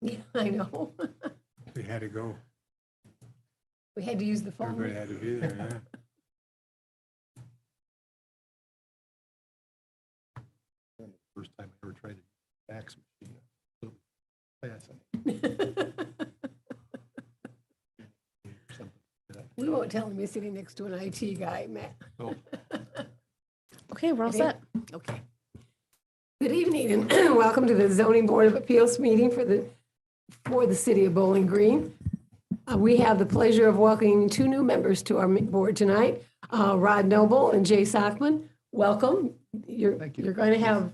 Yeah, I know. We had to go. We had to use the phone. Everybody had to be there, yeah. First time I ever tried a fax machine. So fascinating. We won't tell him you're sitting next to an IT guy, Matt. Oh, Okay, we're all Okay. set. Okay. Good evening and welcome to the Zoning Board of Appeals meeting for the City of Bowling Green. We have the pleasure of welcoming two new members to our board tonight, Rod Noble and Jay Sockman. Welcome. Thank you. You're going to have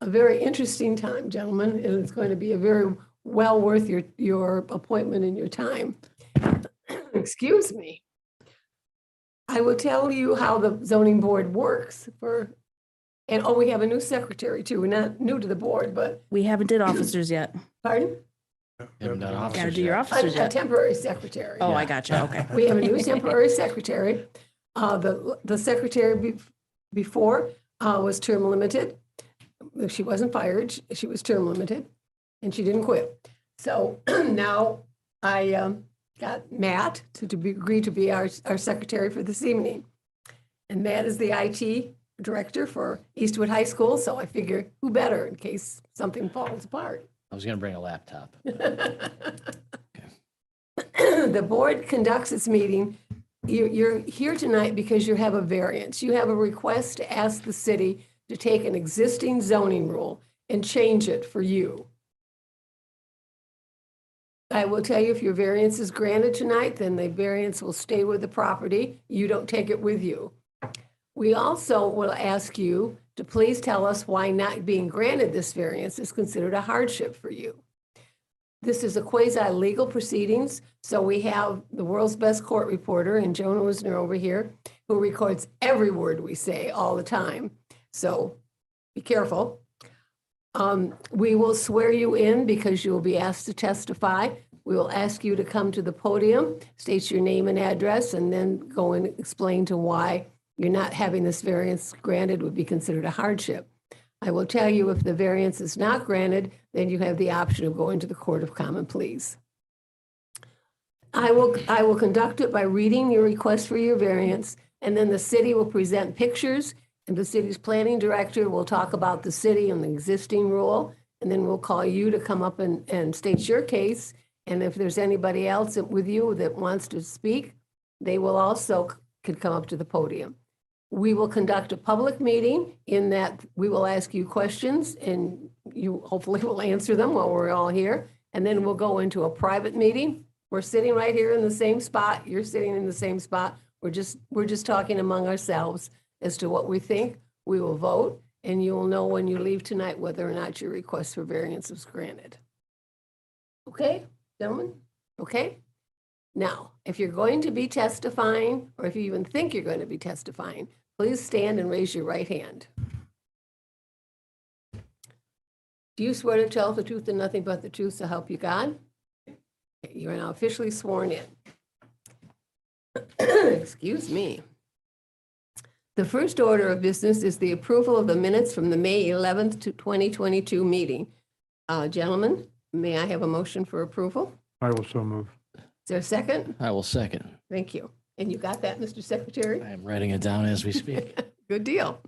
a very interesting time, gentlemen, and it's going to be a very well worth your appointment and your time. Excuse me. I will tell you how the zoning board works and we have a new secretary too. We're not new to the board, but, We haven't did officers yet. pardon? Haven't done Gotta officers do your yet. officers A yet. temporary secretary. Oh, I gotcha. Okay. We have a new temporary secretary. The secretary before was term limited. She wasn't fired, she was term limited, and she didn't quit. So now I got Matt to agree to be our secretary for this evening. And Matt is the IT director for Eastwood High School, so I figure who better in case something falls apart. I was gonna bring a laptop. The board conducts its meeting. You're here tonight because you have a variance. You have a request to ask the city to take an existing zoning rule and change it for you. I will tell you, if your variance is granted tonight, then the variance will stay with the property. You don't take it with you. We also will ask you to please tell us why not being granted this variance is considered a hardship for you. This is a quasi-legal proceedings, so we have the world's best court reporter, and Jonah Wisner over here, who records every word we say all the time. So be careful. We will swear you in because you will be asked to testify. We will ask you to come to the podium, state your name and address, and then go and explain to why you're not having this variance granted would be considered a hardship. I will tell you if the variance is not granted, then you have the option of going to the Court of Common Pleas. I will conduct it by reading your request for your variance, and then the city will present pictures, and the city's planning director will talk about the city and the existing rule, and then we'll call you to come up and state your case. And if there's anybody else with you that wants to speak, they will also could come up to the podium. We will conduct a public meeting in that we will ask you questions and you hopefully will answer them while we're all here. And then we'll go into a private meeting. We're sitting right here in the same spot. You're sitting in the same spot. We're just talking among ourselves as to what we think. We will vote, and you will know when you leave tonight whether or not your request for variance was granted. Okay, gentlemen? Okay? Now, if you're going to be testifying, or if you even think you're going to be testifying, please stand and raise your right hand. Do you swear to tell the truth and nothing but the truth, so help you God? You are now officially sworn in. Excuse me. The first order of business is the approval of the minutes from the May 11th to 2022 meeting. Gentlemen, may I have a motion for approval? I will so move. Is there a second? I will second. Thank you. And you got that, Mr. Secretary? I am writing it down as we speak. Good deal.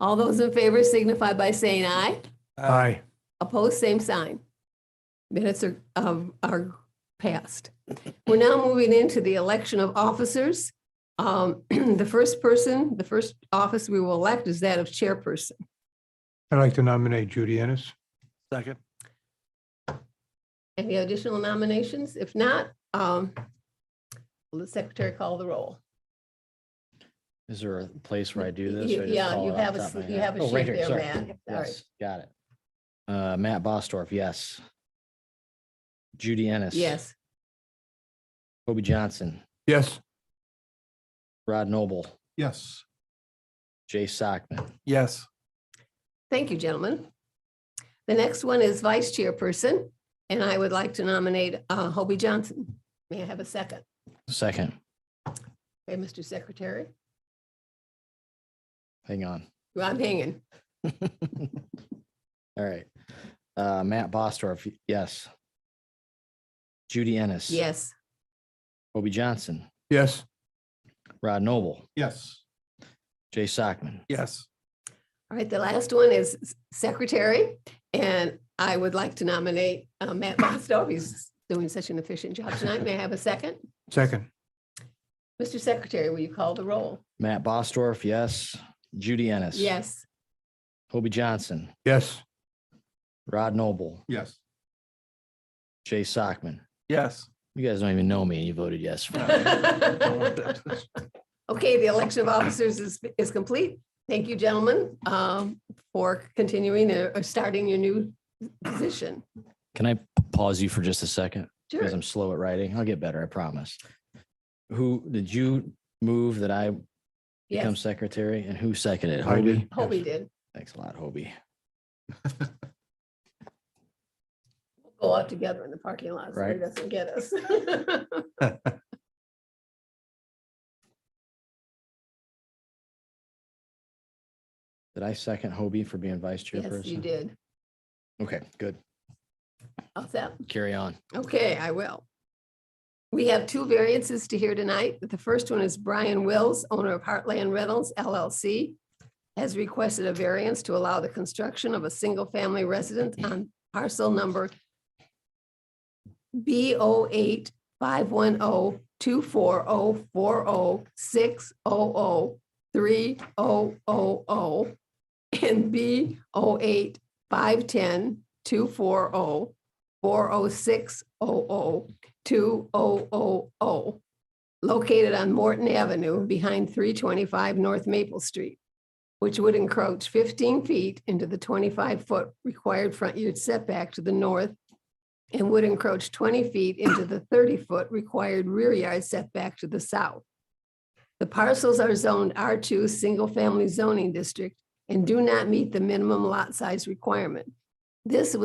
All those in favor signify by saying aye. Aye. Opposed, same sign. Minutes are passed. We're now moving into the election of officers. The first office we will elect is that of chairperson. I'd like to nominate Judy Ennis. Second. Any additional nominations? If not, will the secretary call the roll? Is there a place where I do this? or I just Yeah, call you it off have the a top of my you head? have a Oh, right sheet here, there, sorry. Matt. All right. Yes, got it. Matt Bostorff, yes. Judy Ennis. Yes. Kobe Johnson. Yes. Rod Noble. Yes. Jay Sockman. Yes. Thank you, gentlemen. The next one is vice chairperson, and I would like to nominate Hobie Johnson. May I have a second? Second. Okay, Mr. Secretary. Hang on. Well, I'm hanging. All right. Matt Bostorff, yes. Judy Ennis. Yes. Hobie Johnson, Yes. Rod Noble, Yes. Jay Sockman. Yes. All right, the last one is secretary, and I would like to nominate Matt Bostorff. He's doing such an efficient job tonight. May I have a second? Second. Mr. Secretary, will you call the roll? Matt Bostorff, yes. Judy Ennis. Yes. Hobie Johnson, Yes. Rod Noble, Yes. Jay Sockman. Yes. You guys don't even know me and you voted yes for me. Okay, the election of officers is complete. Thank you, gentlemen, for continuing or starting your new position. Can I pause you for just a second? Because Sure. I'm slow at writing. I'll get better, I promise. Who, did you move that I become Yes, secretary, and who seconded it? I did. Hobie? Hobie did. Thanks a lot, Hobie. Go out together in the parking lot so he Right. doesn't get us. Did I second Hobie for being vice Yes, chairperson? you did. Okay, good. How's that? Carry on. Okay, I will. We have two variances to hear tonight. The first one is Brian Wills, owner of Heartland Rentals LLC, has requested a variance to allow the construction of a single-family residence on parcel number B 08-510-240-40-600-3000 and B 08-510-240-40-600-2000, located on Morton Avenue behind 325 North Maple Street, which would encroach 15 feet into the 25-foot required front yard setback to the north and would encroach 20 feet into the 30-foot required rear yard setback to the south. The parcels are zoned R2 Single Family Zoning District and do not meet the minimum lot size requirement. This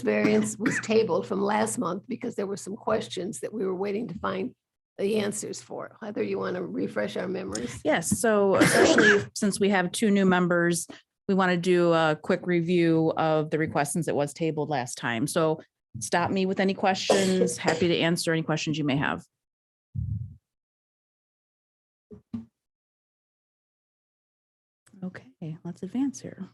variance was tabled from last month because there were some questions that we were waiting to find the answers for. Heather, you want to refresh our memories? Yes, so especially since we have two new members, we want to do a quick review of the request since it was tabled last time. So stop me with any questions. Happy to answer any questions you may have. Okay, let's advance here.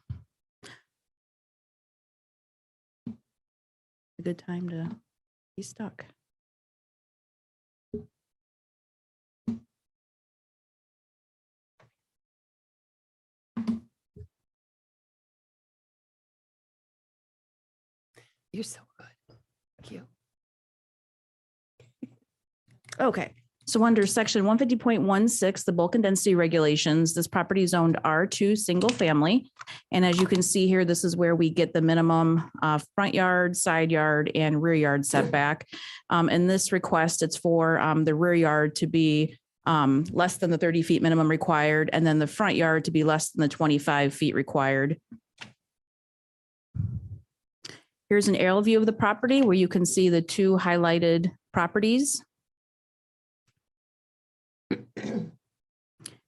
A good time to be stuck. You're so good. Thank you. Okay, so under section 150.16, the bulk and density regulations, this property is owned R2 single family. And as you can see here, this is where we get the minimum front yard, side yard, and rear yard setback. In this request, it's for the rear yard to be less than the 30 feet minimum required, and then the front yard to be less than the 25 feet required. Here's an aerial view of the property where you can see the two highlighted properties.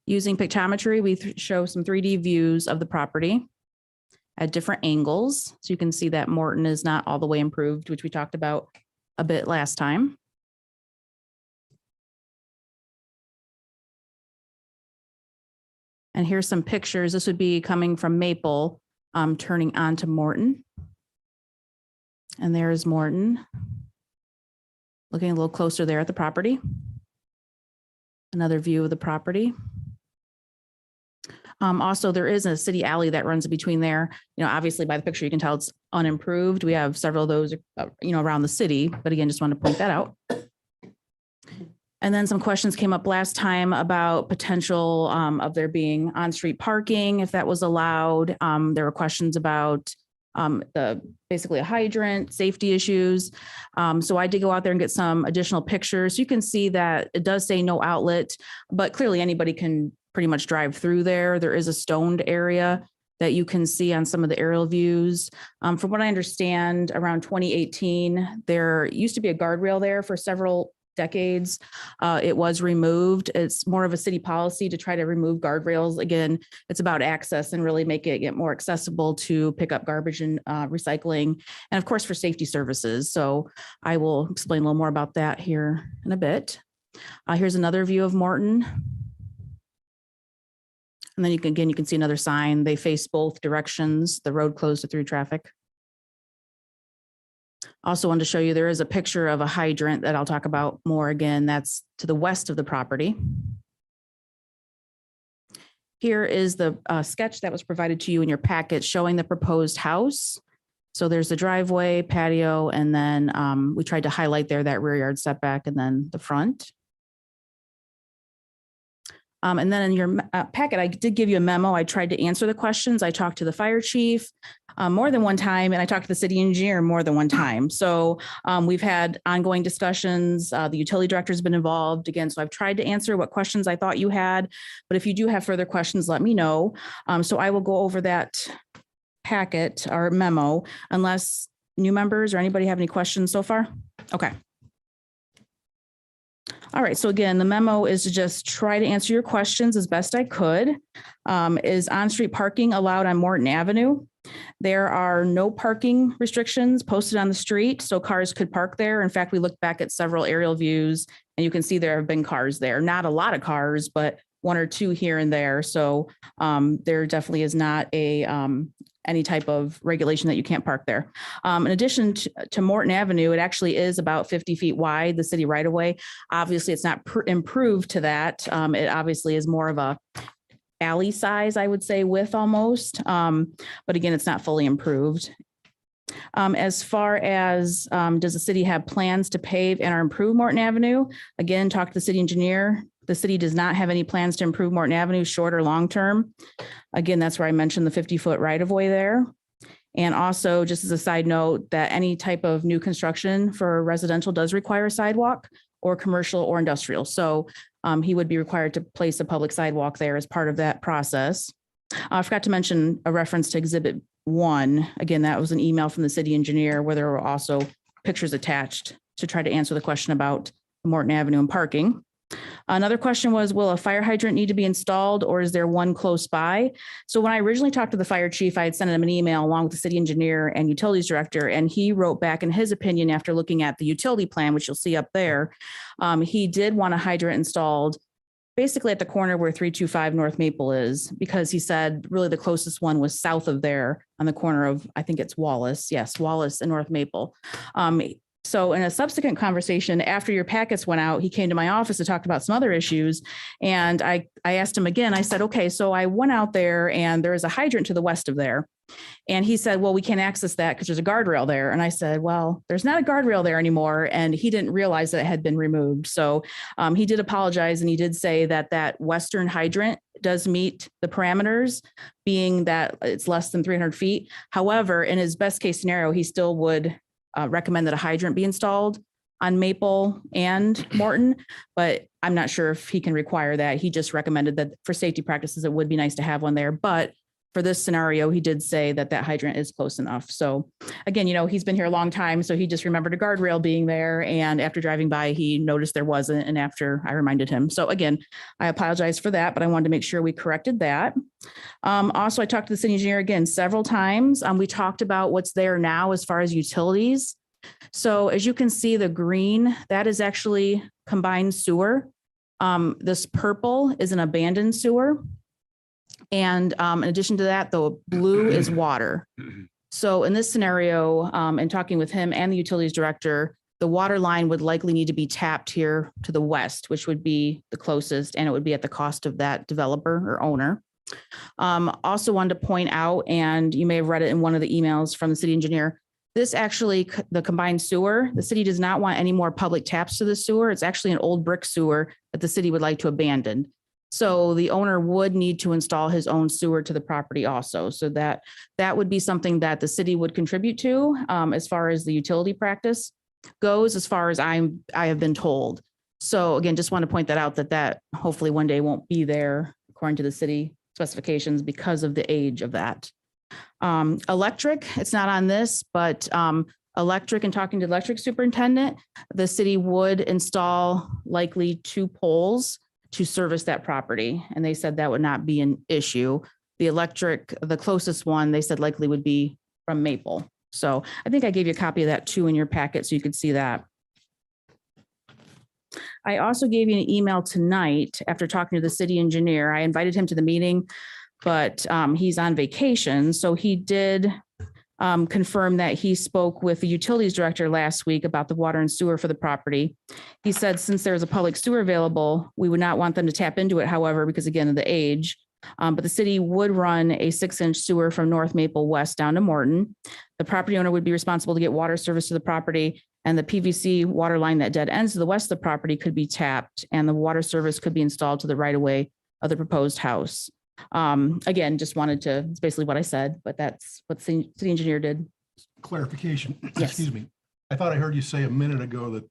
Using pictometry, we show some 3D views of the property at different angles. So you can see that Morton is not all the way improved, which we talked about a bit last time. And here's some pictures. This would be coming from Maple, turning onto Morton. And there's Morton. Looking a little closer there at the property. Another view of the property. Also, there is a city alley that runs between there. You know, obviously by the picture, you can tell it's unimproved. We have several of those, around the city, but again, just want to point that out. And then some questions came up last time about potential of there being on-street parking, if that was allowed. There were questions about basically a hydrant, safety issues. So I did go out there and get some additional pictures. You can see that it does say no outlet, but clearly anybody can pretty much drive through there. There is a stoned area that you can see on some of the aerial views. From what I understand, around 2018, there used to be a guardrail there for several decades. It was removed. It's more of a city policy to try to remove guardrails. Again, it's about access and really make it get more accessible to pick up garbage and recycling, and of course for safety services. So I will explain a little more about that here in a bit. Here's another view of Morton. And then you can see another sign. They face both directions. The road closed to through traffic. Also wanted to show you, there is a picture of a hydrant that I'll talk about more. Again, that's to the west of the property. Here is the sketch that was provided to you in your packet showing the proposed house. So there's the driveway, patio, and then we tried to highlight there that rear yard setback and then the front. And then in your packet, I did give you a memo. I tried to answer the questions. I talked to the fire chief more than one time, and I talked to the city engineer more than one time. So we've had ongoing discussions. The utility director has been involved again. So I've tried to answer what questions I thought you had. But if you do have further questions, let me know. So I will go over that packet or memo unless new members or anybody have any questions so far. Okay. All right, so again, the memo is to just try to answer your questions as best I could. Is on-street parking allowed on Morton Avenue? There are no parking restrictions posted on the street, so cars could park there. In fact, we looked back at several aerial views and you can see there have been cars there. Not a lot of cars, but one or two here and there. So there definitely is not any type of regulation that you can't park there. In addition to Morton Avenue, it actually is about 50 feet wide, the city right of way. Obviously, it's not improved to that. It obviously is more of a alley size, I would say, width almost. But again, it's not fully improved. As far as does the city have plans to pave and or improve Morton Avenue? Again, talk to the city engineer. The city does not have any plans to improve Morton Avenue, short or long term. Again, that's where I mentioned the 50-foot right of way there. And also, just as a side note, that any type of new construction for residential does require a sidewalk or commercial or industrial. So he would be required to place a public sidewalk there as part of that process. I forgot to mention a reference to Exhibit 1. Again, that was an email from the city engineer where there were also pictures attached to try to answer the question about Morton Avenue and parking. Another question was, will a fire hydrant need to be installed or is there one close by? So when I originally talked to the fire chief, I had sent him an email along with the city engineer and utilities director, and he wrote back in his opinion after looking at the utility plan, which you'll see up there, he did want a hydrant installed basically at the corner where 325 North Maple is, because he said really the closest one was south of there on the corner of, I think it's Wallace. Yes, Wallace and North Maple. So in a subsequent conversation after your packets went out, he came to my office to talk about some other issues. And I asked him again, I said, okay, so I went out there and there is a hydrant to the west of there. And he said, well, we can't access that because there's a guardrail there. And I said, well, there's not a guardrail there anymore. And he didn't realize that it had been removed. So he did apologize. And he did say that that western hydrant does meet the parameters, being that it's less than 300 feet. However, in his best case scenario, he still would recommend that a hydrant be installed on Maple and Morton, but I'm not sure if he can require that. He just recommended that for safety practices, it would be nice to have one there. But for this scenario, he did say that that hydrant is close enough. So again, you know, he's been here a long time, so he just remembered a guardrail being there. And after driving by, he noticed there wasn't. And after I reminded him. So again, I apologize for that, but I wanted to make sure we corrected that. Also, I talked to the city engineer again several times. We talked about what's there now as far as utilities. So as you can see, the green, that is actually combined sewer. This purple is an abandoned sewer. And in addition to that, the blue is water. So in this scenario, and talking with him and the utilities director, the water line would likely need to be tapped here to the west, which would be the closest, and it would be at the cost of that developer or owner. Also wanted to point out, and you may have read it in one of the emails from the city engineer, this actually, the combined sewer, the city does not want any more public taps to the sewer. It's actually an old brick sewer that the city would like to abandon. So the owner would need to install his own sewer to the property also. So that would be something that the city would contribute to as far as the utility practice goes, as far as I have been told. So again, just want to point that out, that hopefully one day won't be there according to the city specifications because of the age of that. Electric, it's not on this, but Electric, and talking to the electric superintendent, the city would install likely 2 poles to service that property. And they said that would not be an issue. The electric, the closest one, they said likely would be from Maple. So I think I gave you a copy of that too in your packet so you could see that. I also gave you an email tonight after talking to the city engineer. I invited him to the meeting, but he's on vacation. So he did confirm that he spoke with the utilities director last week about the water and sewer for the property. He said, since there's a public sewer available, we would not want them to tap into it, however, because again of the age. But the city would run a 6-inch sewer from North Maple West down to Morton. The property owner would be responsible to get water service to the property, and the PVC water line that dead ends to the west of the property could be tapped, and the water service could be installed to the right of way of the proposed house. Again, just wanted to, it's basically what I said, but that's what the city engineer did. Clarification, Yes. excuse me. I thought I heard you say a minute ago that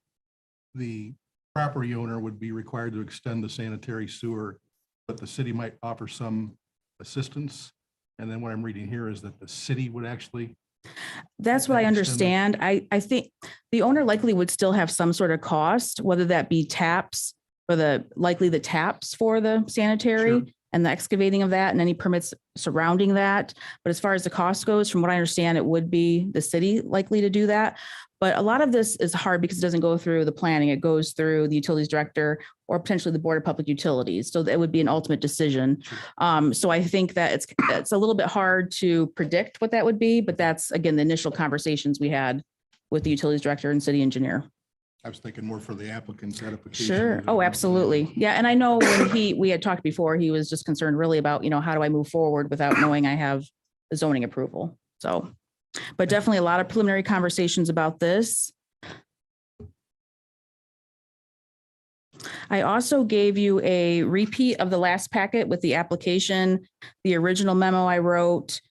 the property owner would be required to extend the sanitary sewer, but the city might offer some assistance. And then what I'm reading here is that the city would actually. That's what I Extend understand. I think the owner likely would still have some sort of cost, whether that be taps for the taps for the sanitary Sure. and the excavating of that and any permits surrounding that. But as far as the cost goes, from what I understand, it would be the city likely to do that. But a lot of this is hard because it doesn't go through the planning. It goes through the utilities director or potentially the Board of Public Utilities. So that would be an ultimate decision. So I think that it's a little bit hard to predict what that would be, but that's, again, the initial conversations we had with the utilities director and city engineer. I was thinking more for the applicant's edification. Sure. Oh, absolutely. Yeah. And I know when we had talked before, he was just concerned really about, how do I move forward without knowing I have the zoning approval? So, but definitely a lot of preliminary conversations about this. I also gave you a repeat of the last packet with the application, the original memo I wrote.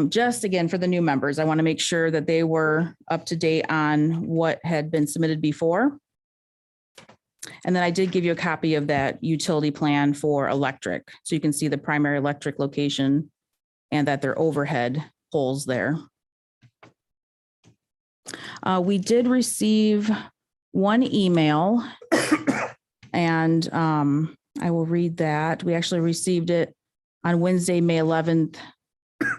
Just again, for the new members, I want to make sure that they were up to date on what had been submitted before. And then I did give you a copy of that utility plan for electric. So you can see the primary electric location and that there are overhead poles there. We did receive one email and I will read that. We actually received it on Wednesday, May 11th,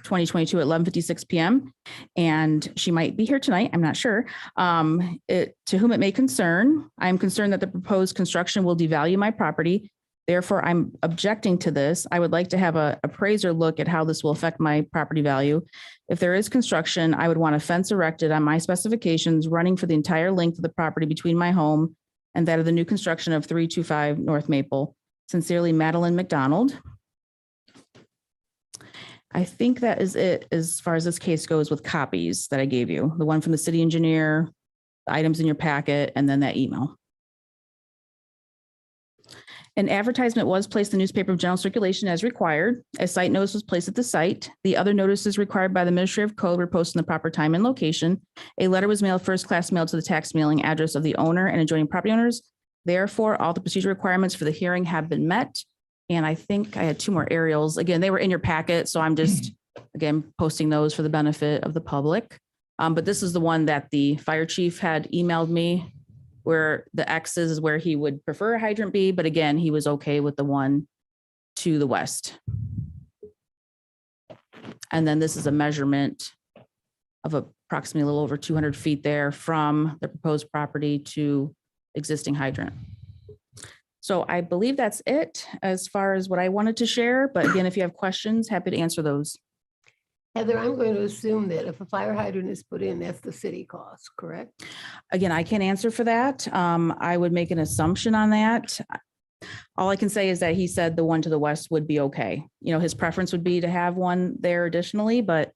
2022 at 11:56 p.m. And she might be here tonight. I'm not sure. To whom it may concern, I'm concerned that the proposed construction will devalue my property. Therefore, I'm objecting to this. I would like to have a appraiser look at how this will affect my property value. If there is construction, I would want a fence erected on my specifications running for the entire length of the property between my home and that of the new construction of 325 North Maple. Sincerely, Madeline McDonald. I think that is it as far as this case goes with copies that I gave you. The one from the city engineer, the items in your packet, and then that email. An advertisement was placed in the newspaper of general circulation as required. A site notice was placed at the site. The other notices required by the Administrative Code were posted in the proper time and location. A letter was mailed, first class mail, to the tax mailing address of the owner and adjoining property owners. Therefore, all the procedure requirements for the hearing have been met. And I think I had 2 more aerials. Again, they were in your packet, so I'm just, again, posting those for the benefit of the public. But this is the one that the fire chief had emailed me, where the X's is where he would prefer a hydrant be, but again, he was okay with the one to the west. And then this is a measurement of approximately a little over 200 feet there from the proposed property to existing hydrant. So I believe that's it as far as what I wanted to share. But again, if you have questions, happy to answer those. Heather, I'm going to assume that if a fire hydrant is put in, that's the city cost, correct? Again, I can't answer for that. I would make an assumption on that. All I can say is that he said the one to the west would be okay. His preference would be to have one there additionally, but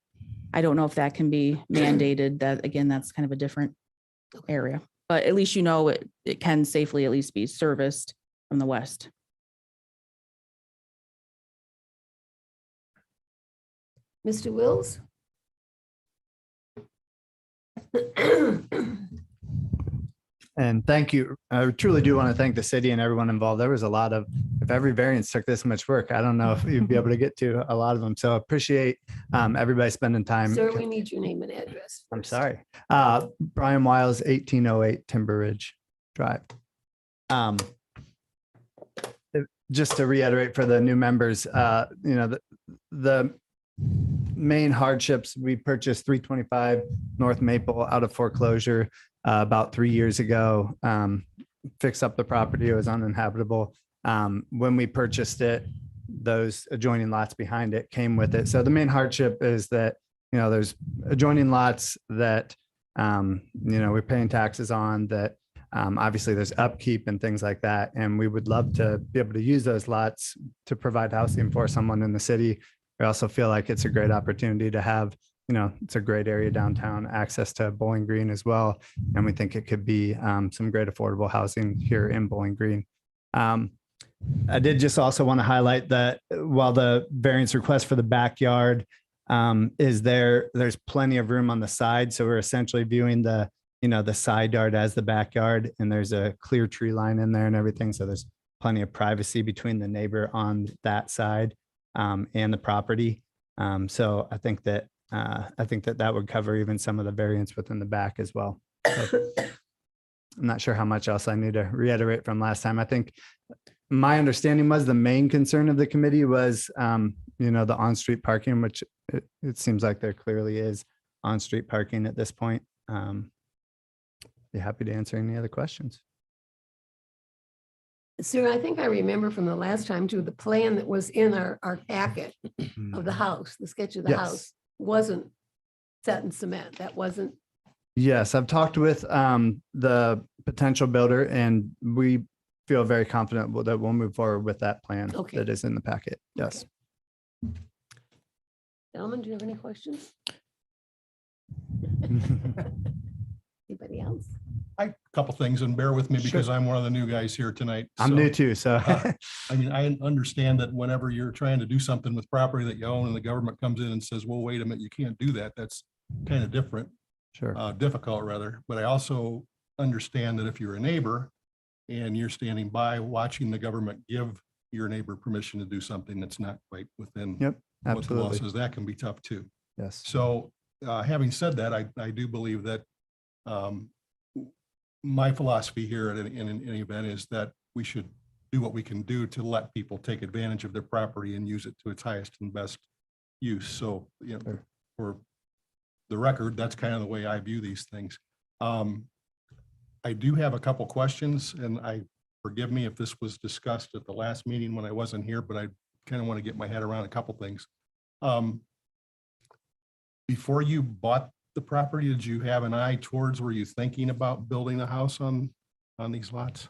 I don't know if that can be mandated. That, again, that's kind of a different area. But at least it can safely at least be serviced from the west. Mr. Wills? And thank you. I truly do want to thank the city and everyone involved. There was a lot of, if every variance took this much work, I don't know if you'd be able to get to a lot of them. So appreciate everybody spending time. Sir, we need your name and address. I'm first. sorry. Brian Wiles, 1808 Timber Ridge Drive. Just to reiterate for the new members, the main hardships, we purchased 325 North Maple out of foreclosure about 3 years ago. Fixed up the property. It was uninhabitable. When we purchased it, those adjoining lots behind it came with it. So the main hardship is that, there's adjoining lots that, we're paying taxes on that. Obviously there's upkeep and things like that. And we would love to be able to use those lots to provide housing for someone in the city. We also feel like it's a great opportunity to have, it's a great area downtown, access to Bowling Green as well. And we think it could be some great affordable housing here in Bowling Green. I did just also want to highlight that while the variance request for the backyard is there's plenty of room on the side. So we're essentially viewing the side yard as the backyard, and there's a clear tree line in there and everything. So there's plenty of privacy between the neighbor on that side and the property. So I think that that would cover even some of the variance within the back as well. So I'm not sure how much else I need to reiterate from last time. I think my understanding was the main concern of the committee was, the on-street parking, which it seems like there clearly is on-street parking at this point. Be happy to answer any other questions. Sir, I think I remember from the last time too, the plan that was in our packet of the house, the sketch of the Yes. house wasn't set in cement. That wasn't, Yes, I've talked with the potential builder, and we feel very confident that we'll move forward with that plan Okay. that is in the packet. Yes. gentlemen, do you have any questions? Anybody else? A couple things, and bear with me Sure. because I'm one of the new guys here tonight. I'm so- new too, so I mean, I understand that whenever you're trying to do something with property that you own and the government comes in and says, well, wait a minute, you can't do that. That's kind of different, sure. difficult rather. But I also understand that if you're a neighbor and you're standing by watching the government give your neighbor permission to do something that's not quite within Yep, what the law absolutely. says, that can be tough too. Yes. So having said that, I do believe that my philosophy here in any event is that we should do what we can do to let people take advantage of their property and use it to its highest and best use. So, Sure. for the record, that's kind of the way I view these things. I do have a couple questions, and forgive me if this was discussed at the last meeting when I wasn't here, but I kind of want to get my head around a couple things. Before you bought the property, did you have an eye towards, were you thinking about building a house on these lots?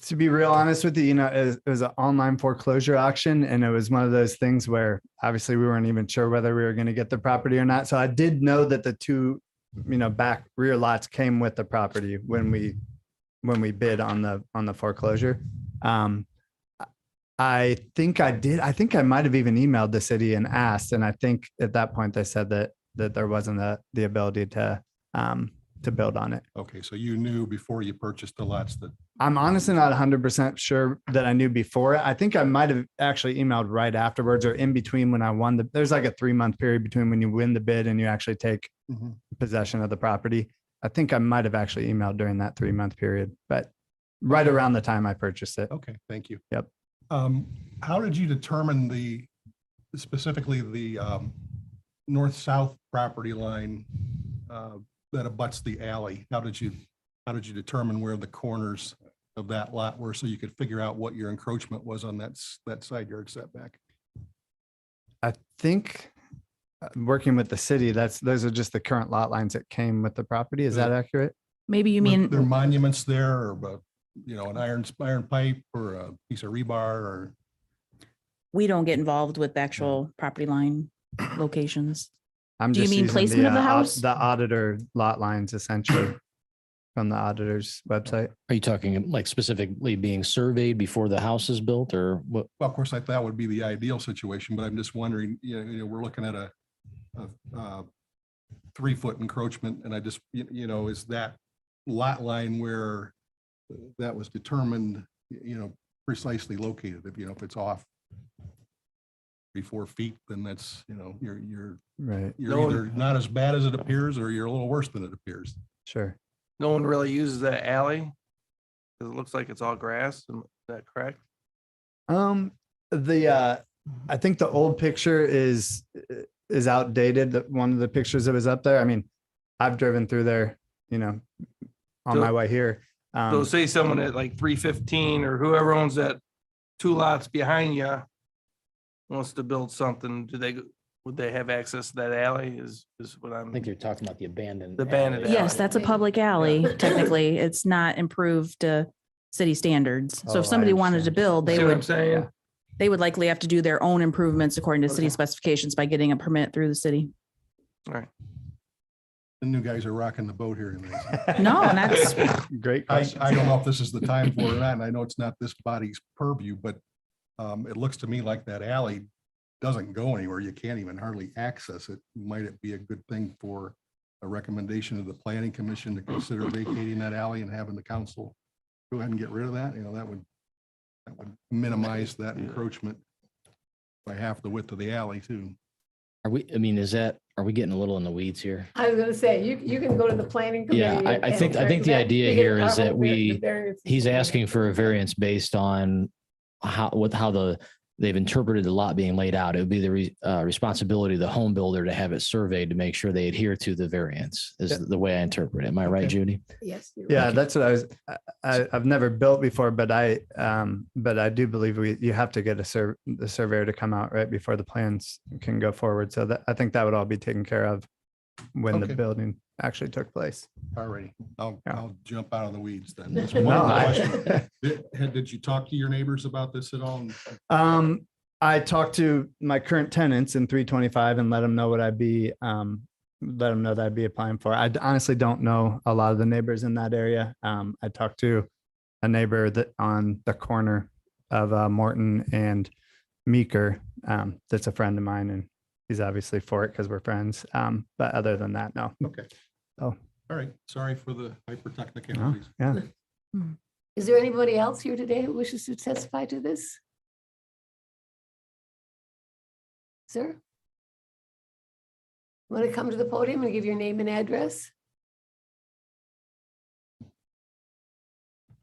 To be real honest with you, it was an online foreclosure auction, and it was one of those things where obviously we weren't even sure whether we were going to get the property or not. So I did know that the two, back rear lots came with the property when we bid on the foreclosure. I think I did. I think I might have even emailed the city and asked, and I think at that point they said that there wasn't the ability to build on it. Okay, so you knew before you purchased the lots that, I'm honestly not 100% sure that I knew before it. I think I might have actually emailed right afterwards or in between when I won there's like a 3-month period between when you win the bid and you actually take possession of the property. I think I might have actually emailed during that 3-month period, but right around the time I purchased it. okay, thank you. Yep. How did you determine specifically the north-south property line that abuts the alley? How did you determine where the corners of that lot were so you could figure out what your encroachment was on that side yard setback? I think working with the city, those are just the current lot lines that came with the property. Is that accurate? Maybe you Were mean, there monuments there, or an iron pipe or a piece of rebar, or? we don't get involved with the actual property line locations. I'm Do you just mean using placement of the house? The auditor lot lines essentially from the auditor's website. Are you talking like specifically being surveyed before the house is built, or what? Well, of course, that would be the ideal situation, but I'm just wondering, we're looking at 3-foot encroachment, and I just, is that lot line where that was determined, precisely located? If it's off 3-4 feet, then that's, you're Right. either not as bad as it appears, or you're a little worse than it appears. Sure. No one really uses that alley? Because it looks like it's all grass, is that correct? I think the old picture is outdated. One of the pictures that was up there. I mean, I've driven through there, on So- my way here. So say someone at like 315 or whoever owns that 2 lots behind you wants to build something, would they have access to that alley is what I I'm, think you're talking about the abandoned. The abandoned alley. Yes, that's a public alley. Technically, it's not improved to city standards. So Oh, if I somebody wanted to understand. build, see they what I'm would, saying? they would likely have to do their own improvements according to city Okay. specifications by getting a permit through the city. All right. The new guys are rocking the boat here tonight. No, and that's, Great I question. don't know if this is the time for it or not, and I know it's not this body's purview, but it looks to me like that alley doesn't go anywhere. You can't even hardly access it. Might it be a good thing for a recommendation of the planning commission to consider vacating that alley and having the council go ahead and get rid of that? That would minimize that encroachment by half the width of the alley too. Are we getting a little in the weeds here? I was gonna say, you can go to the planning committee. Yeah, I and think bring the back- idea to get here is our that own we, variances. he's asking for a variance based on how they've interpreted the lot being laid out. It would be the responsibility of the home builder to have it surveyed to make sure they adhere to the variance is Yeah. the way I interpret it. Am I right, Okay. Judy? Yes. you're Yeah, right. that's what I've never built before, but I do believe you have to get the surveyor to come out right before the plans can go forward. So I think that would all be taken care of when the Okay. building actually took place. Alrighty, I'll Yeah. I'll jump out of the weeds then. No, Just one No, question. Did you talk to your neighbors about this at all? I talked to my current tenants in 325 and let them know what I'd be, let them know that I'd be applying for. I honestly don't know a lot of the neighbors in that area. I talked to a neighbor that on the corner of Morton and Meeker. That's a friend of mine, and he's obviously for it because we're friends. But other than that, no. Okay. Oh. All right, sorry for the hyper technicalities. Yeah. Is there anybody else here today who wishes to testify to this? Sir? Want to come to the podium and give your name and address?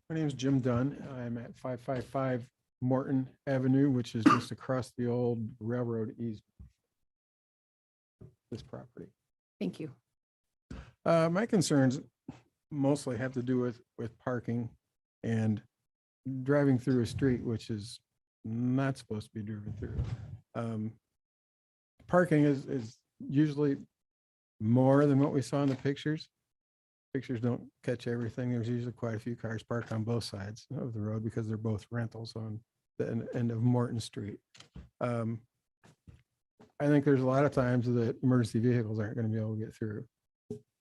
My name is Jim Dunn. I'm at 555 Morton Avenue, which is just across the old railroad easement. This property. Thank you. My concerns mostly have to do with parking and driving through a street, which is not supposed to be driven through. Parking is usually more than what we saw in the pictures. Pictures don't catch everything. There's usually quite a few cars parked on both sides of the road because they're both rentals on the end of Morton Street. I think there's a lot of times that emergency vehicles aren't going to be able to get through,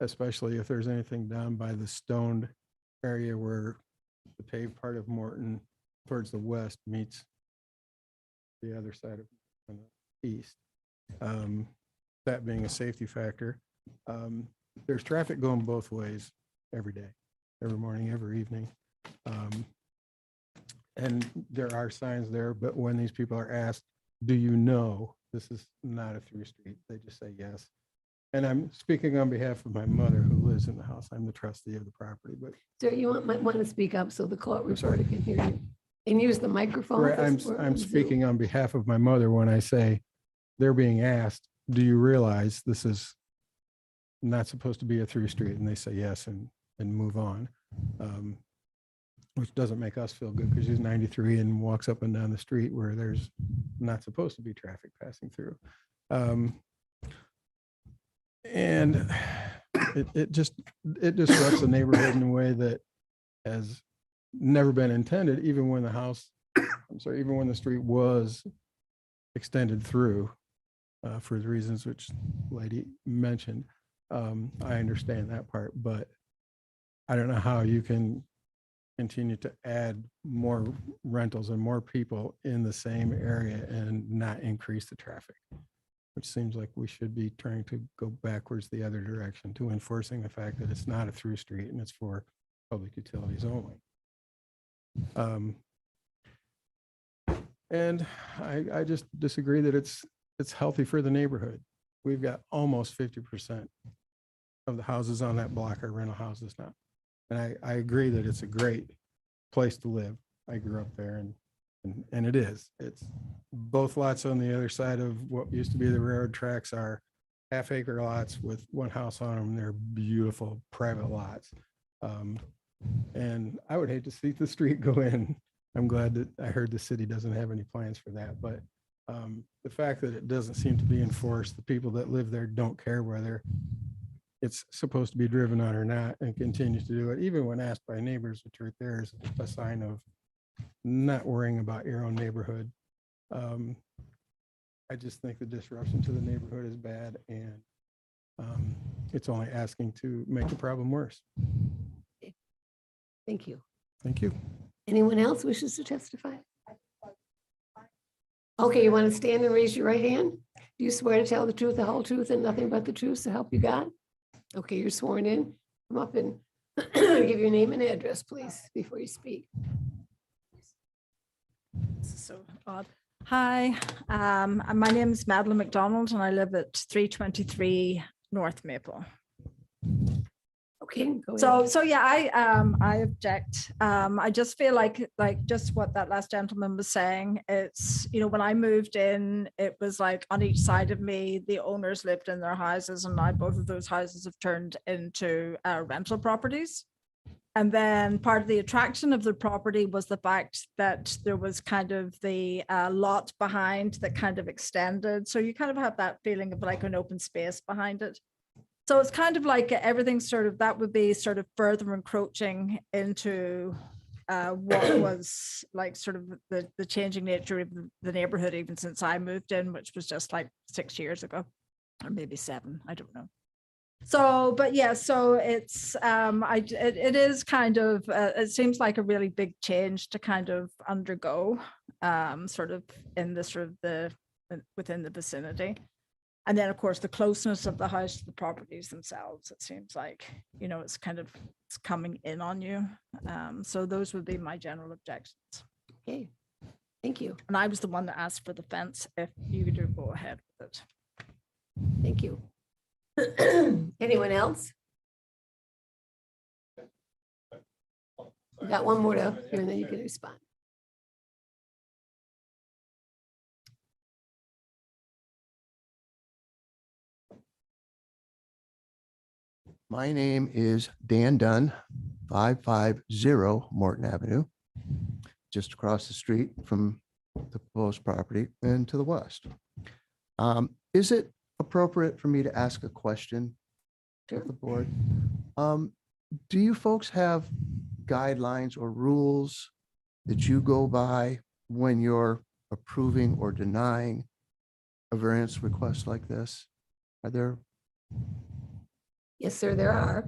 especially if there's anything down by the stoned area where the paved part of Morton towards the west meets the other side of on the east. That being a safety factor. There's traffic going both ways every day, every morning, every evening. And there are signs there, but when these people are asked, do you know this is not a through street? They just say yes. And I'm speaking on behalf of my mother who lives in the house. I'm the trustee of the property, but Sir, you might want to speak up so the court reporter can hear you. And use the microphone. right, because we're I'm on Zoom. speaking on behalf of my mother when I say they're being asked, do you realize this is not supposed to be a through street? And they say yes and move on. Which doesn't make us feel good because she's 93 and walks up and down the street where there's not supposed to be traffic passing through. And it disrupts the neighborhood in a way that has never been intended, even when even when the street was extended through for the reasons which lady mentioned. I understand that part, but I don't know how you can continue to add more rentals and more people in the same area and not increase the traffic. which seems like we should be trying to go backwards the other direction to enforcing the fact that it's not a through street and it's for public utilities only. And I just disagree that it's healthy for the neighborhood. We've got almost 50% of the houses on that block are rental houses now. And I agree that it's a great place to live. I grew up there and it is. It's both lots on the other side of what used to be the railroad tracks are half-acre lots with one house on them. They're beautiful private lots. And I would hate to see the street go in. I'm glad that I heard the city doesn't have any plans for that, but the fact that it doesn't seem to be enforced, the people that live there don't care whether it's supposed to be driven on or not, and continues to do it, even when asked by neighbors, which right there is a sign of not worrying about your own neighborhood. I just think the disruption to the neighborhood is bad, and it's only asking to make the problem worse. Thank you. Thank you. Anyone else wishes to testify? Okay, you want to stand and raise your right hand? Do you swear to tell the truth, the whole truth, and nothing but the truth, so help you God? Okay, you're sworn in. Come up and give your name and address, please, before you speak. This is so odd. Hi, my name is Madeline McDonald and I live at 323 North Maple. Okay, go ahead. So yeah, I object. I just feel like just what that last gentleman was saying. It's, you know, when I moved in, it was like on each side of me, the owners lived in their houses, and now both of those houses have turned into rental properties. And then part of the attraction of the property was the fact that there was kind of the lot behind that kind of extended. So you kind of have that feeling of like an open space behind it. So it's kind of like everything sort of, that would be sort of further encroaching into what was like sort of the changing nature of the neighborhood, even since I moved in, which was just like 6 years ago, or maybe 7, I don't know. So, but yeah, so it's, it is kind of, it seems like a really big change to kind of undergo, sort of in the sort of within the vicinity. And then, of course, the closeness of the house to the properties themselves, it seems like, you know, it's kind of, it's coming in on you. So those would be my general objections. Okay, thank you. And I was the one that asked for the fence, if you could go ahead with it. Thank you. Anyone else? We got one more to hear, and then you can respond. My name is Dan Dunn, 550 Morton Avenue, just across the street from the proposed property and to the west. Is it appropriate for me to ask a question of the board? Do you folks have guidelines or rules that you go by when you're approving or denying a variance request like this? Are there? Yes, sir, there are.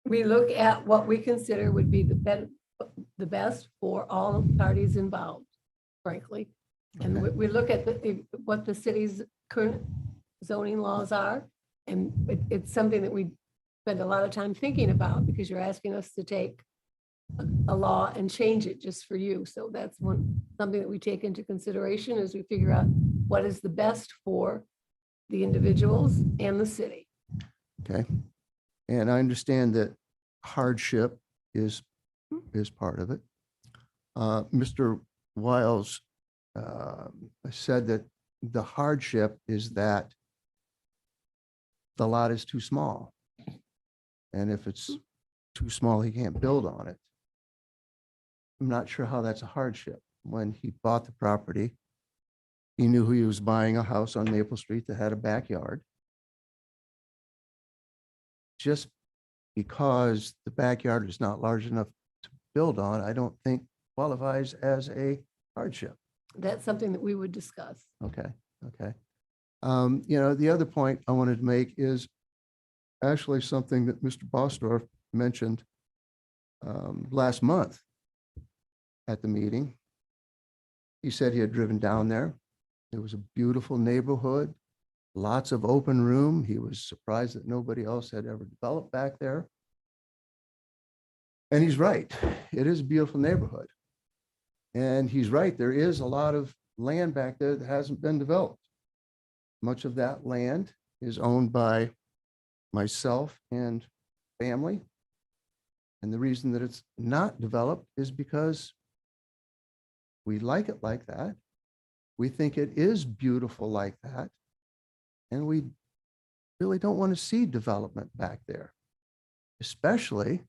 We look at what we consider would be the best for all parties involved, frankly. And Okay. we look at what the city's current zoning laws are. And it's something that we spend a lot of time thinking about, because you're asking us to take a law and change it just for you. So that's something that we take into consideration as we figure out what is the best for the individuals and the city. Okay. And I understand that hardship is part of it. Mr. Wiles said that the hardship is that the lot is too small. And if it's too small, he can't build on it. I'm not sure how that's a hardship. When he bought the property, he knew he was buying a house on Maple Street that had a backyard. Just because the backyard is not large enough to build on, I don't think qualifies as a hardship. That's something that we would discuss. Okay, okay. You know, the other point I wanted to make is actually something that Mr. Bosdorf mentioned last month at the meeting. He said he had driven down there. It was a beautiful neighborhood, lots of open room. He was surprised that nobody else had ever developed back there. And he's right. It is a beautiful neighborhood. And he's right. There is a lot of land back there that hasn't been developed. Much of that land is owned by myself and family. And the reason that it's not developed is because we like it like that. We think it is beautiful like that. And we really don't want to see development back there, especially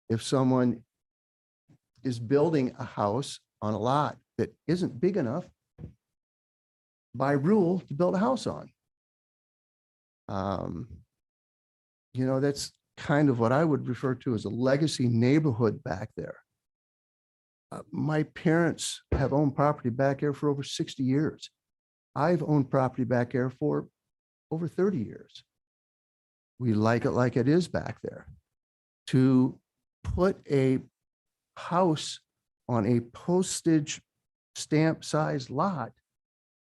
if someone is building a house on a lot that isn't big enough by rule to build a house on. You know, that's kind of what I would refer to as a legacy neighborhood back there. My parents have owned property back there for over 60 years. I've owned property back there for over 30 years. We like it is back there. To put a house on a postage stamp sized lot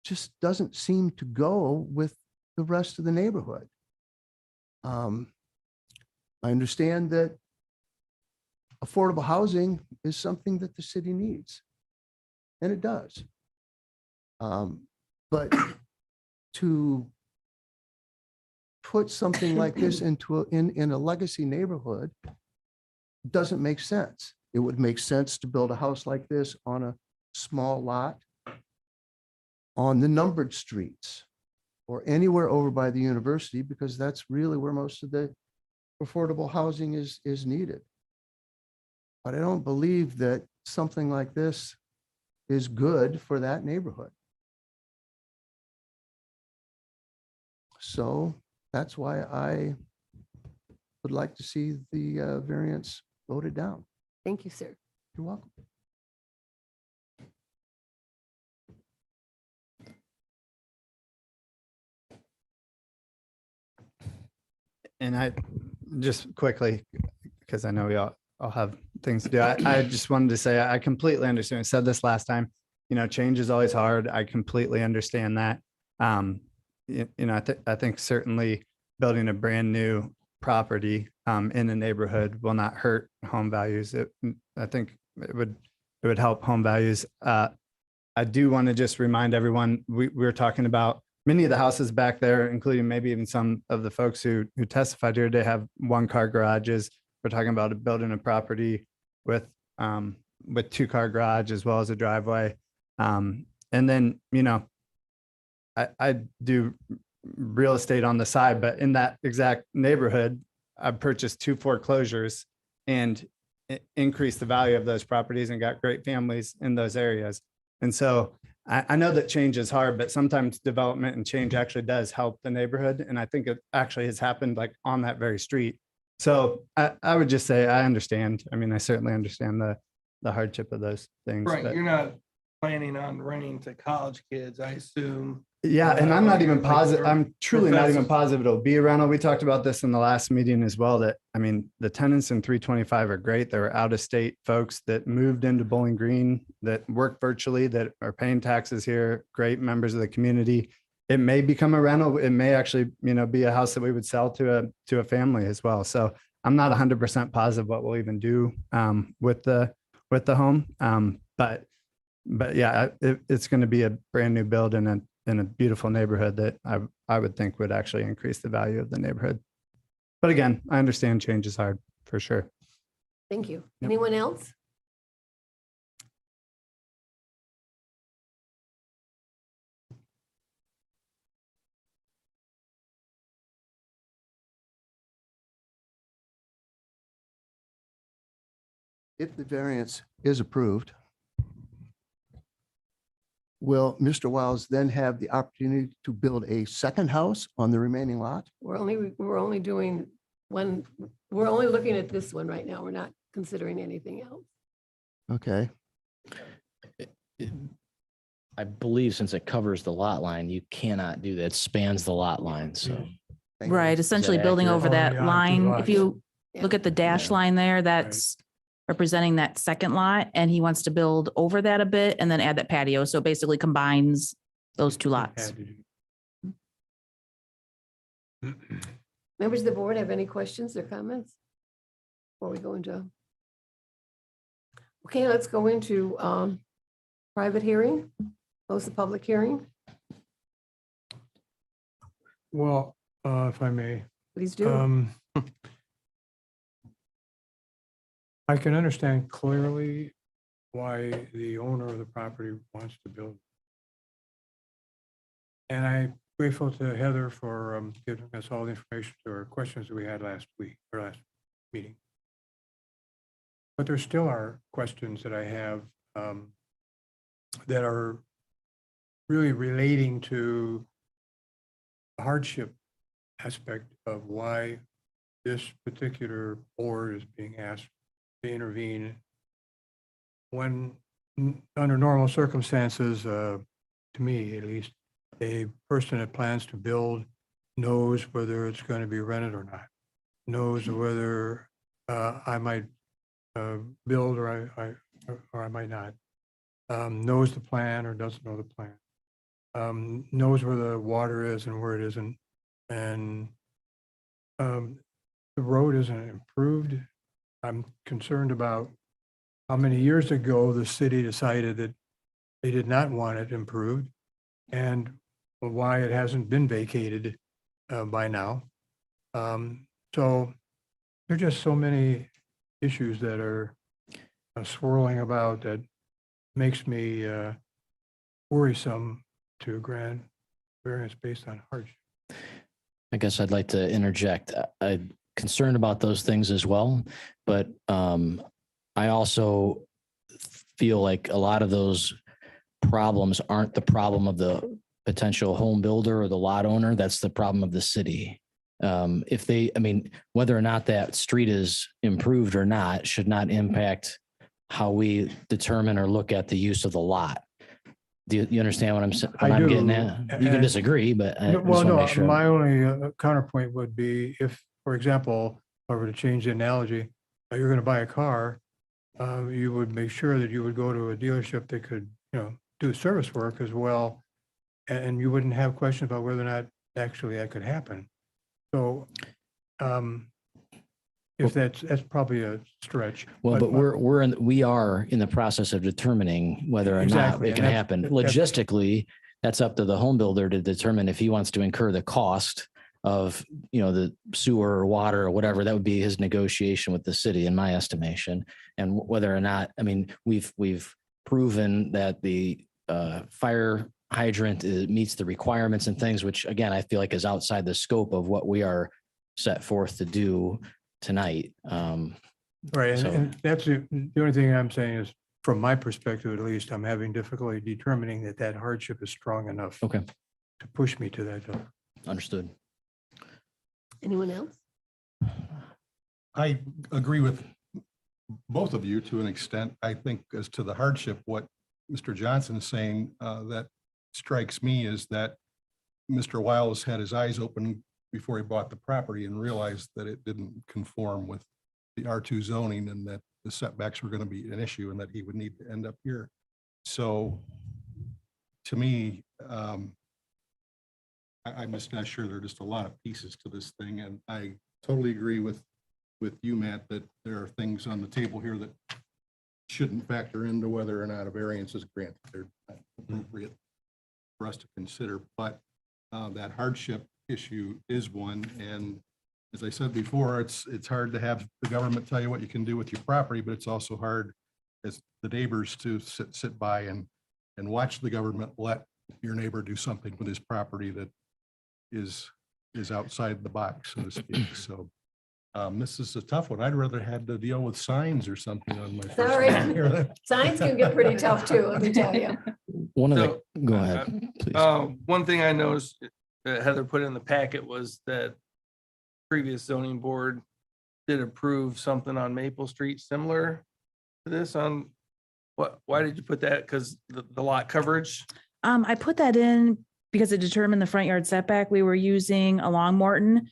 just doesn't seem to go with the rest of the neighborhood. I understand that affordable housing is something that the city needs, and it does. But to put something like this into in a legacy neighborhood doesn't make sense. It would make sense to build a house like this on a small lot on the numbered streets or anywhere over by the university, because that's really where most of the affordable housing is needed. But I don't believe that something like this is good for that neighborhood. So that's why I would like to see the variance voted down. Thank you, sir. You're welcome. And I just quickly, because I know we all have things to do. I just wanted to say, I completely understand. I said this last time, you know, change is always hard. I completely understand that. You know, I think certainly building a brand new property in a neighborhood will not hurt home values. I think it would help home values. I do want to just remind everyone, we were talking about many of the houses back there, including maybe even some of the folks who testified here, they have 1-car garages. We're talking about building a property with 2-car garage as well as a driveway. And then, you know, I do real estate on the side, but in that exact neighborhood, I purchased 2 foreclosures and increased the value of those properties and got great families in those areas. And so I know that change is hard, but sometimes development and change actually does help the neighborhood. And I think it actually has happened like on that very street. So I would just say, I understand. I mean, I certainly understand the hardship of those things. Right, but- you're not planning on renting to college kids, I assume. Yeah, and I'm not even Like positive. I'm truly not even professors. positive it'll be a rental. We talked about this in the last meeting as well, that, I mean, the tenants in 325 are great. They were out-of-state folks that moved into Bowling Green, that work virtually, that are paying taxes here, great members of the community. It may become a rental. It may actually, you know, be a house that we would sell to a family as well. So I'm not 100% positive what we'll even do with the home. But yeah, it's going to be a brand new build in a beautiful neighborhood that I would think would actually increase the value of the neighborhood. But again, I understand change is hard for sure. Thank you. Yep. Anyone else? If the variance is approved, will Mr. Wiles then have the opportunity to build a second house on the remaining lot? We're only doing one, we're only looking at this one right now. We're not considering anything else. Okay, I believe since it covers the lot line, you cannot do that. It spans the lot line. So thank you. Right, essentially building accurate? over Oh, that yeah, 2 line. If lots. you Yeah. look at the dash Yeah. line there, that's representing that second lot, and he wants to build over that a bit and then add that patio. So it basically combines those 2 lots. Members of the board have any questions or comments? Before we go into. Okay, let's go into private hearing. Close the public hearing. Well, if I may, Please do. I can understand clearly why the owner of the property wants to build. And I'm grateful to Heather for giving us all the information to our questions that we had last week or last meeting. But there still are questions that I have that are really relating to the hardship aspect of why this particular board is being asked to intervene when under normal circumstances, to me at least, a person that plans to build knows whether it's going to be rented or not, knows whether I might build or I might not, knows the plan or doesn't know the plan, knows where the water is and where it isn't, and the road isn't improved. I'm concerned about how many years ago the city decided that they did not want it improved and why it hasn't been vacated by now. So there are just so many issues that are swirling about that makes me worrisome to grant variance based on hardship. I guess I'd like to interject. I'm concerned about those things as well, but I also feel like a lot of those problems aren't the problem of the potential home builder or the lot owner. That's the problem of the city. If they, I mean, whether or not that street is improved or not should not impact how we determine or look at the use of the lot. Do you understand what I'm getting at? You can And- disagree, but I just Well, want to no, make sure. my only counterpoint would be if, for example, if I were to change the analogy, you're going to buy a car, you would make sure that you would go to a dealership that could, do service work as well. And you wouldn't have questions about whether or not actually that could happen. So if that's probably a stretch. Well, but we are in the process of determining whether or not Exactly, it can and happen. that's- Logistically, that's up to the home builder to determine if he wants to incur the cost of, the sewer or water or whatever. That would be his negotiation with the city, in my estimation. And whether or not, I mean, we've proven that the fire hydrant meets the requirements and things, which again, I feel like is outside the scope of what we are set forth to do tonight. Right, So- and that's the only thing I'm saying is, from my perspective at least, I'm having difficulty determining that hardship is strong enough Okay, to push me to that. understood. Anyone else? I agree with both of you to an extent. I think as to the hardship, what Mr. Johnson is saying, that strikes me is that Mr. Wiles had his eyes open before he bought the property and realized that it didn't conform with the R2 zoning and that the setbacks were going to be an issue and that he would need to end up here. So to me, I'm just not sure. There are just a lot of pieces to this thing. And I totally agree with you, Matt, that there are things on the table here that shouldn't factor into whether or not a variance is granted. They're not appropriate for us to consider, but that hardship issue is one. And as I said before, it's hard to have the government tell you what you can do with your property, but it's also hard as the neighbors to sit by and watch the government let your neighbor do something with his property that is outside the box, so to speak. So this is a tough one. I'd rather had to deal with signs or something on my. first Sorry. one here. Signs can get pretty tough too, let me tell you. One of So, the, go ahead, please. One thing I noticed that Heather put in the packet was that previous zoning board did approve something on Maple Street similar to this on why did you put that? Because the lot coverage? I put that in because it determined the front yard setback. We were using along Morton.